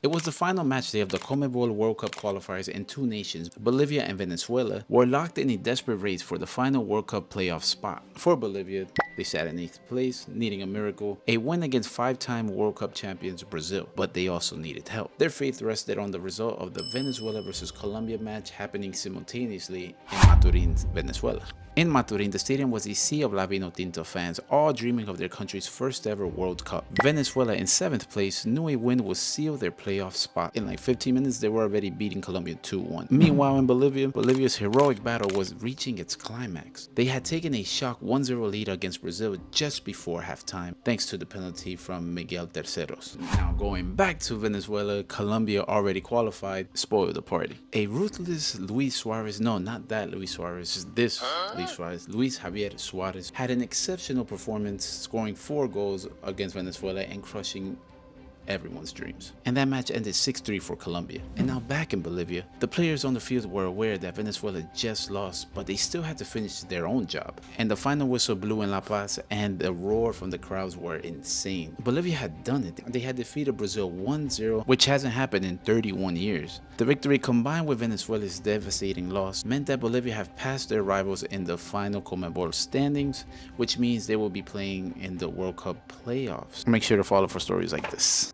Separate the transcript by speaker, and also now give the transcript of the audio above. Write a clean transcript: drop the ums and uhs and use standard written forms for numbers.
Speaker 1: It was the final match day of the CONMEBOL World Cup qualifiers, and two nations, Bolivia and Venezuela, were locked in a desperate race for the final World Cup playoff spot. For Bolivia, they sat in 8th place, needing a miracle, a win against 5-time World Cup champions Brazil, but they also needed help. Their faith rested on the result of the Venezuela versus Colombia match happening simultaneously in Maturin, Venezuela. In Maturin, the stadium was a sea of La Vinotinto fans, all dreaming of their country's first ever World Cup. Venezuela, in 7th place, knew a win would seal their playoff spot. In like 15 minutes, they were already beating Colombia 2-1. Meanwhile, in Bolivia, Bolivia's heroic battle was reaching its climax. They had taken a shock 1-0 lead against Brazil just before halftime, thanks to the penalty from Miguel Terceros. Now, going back to Venezuela, Colombia already qualified, spoiled the party. A ruthless Luis Suarez, no, not that Luis Suarez, this Luis Suarez, Luis Javier Suarez, had an exceptional performance, scoring 4 goals against Venezuela and crushing everyone's dreams. And that match ended 6-3 for Colombia. And now back in Bolivia, the players on the field were aware that Venezuela just lost, but they still had to finish their own job. And the final whistle blew in La Paz, and the roar from the crowds were insane. Bolivia had done it. They had defeated Brazil 1-0, which hasn't happened in 31 years. The victory, combined with Venezuela's devastating loss, meant that Bolivia have passed their rivals in the final CONMEBOL standings, which means they will be playing in the World Cup playoffs. Make sure to follow for stories like this.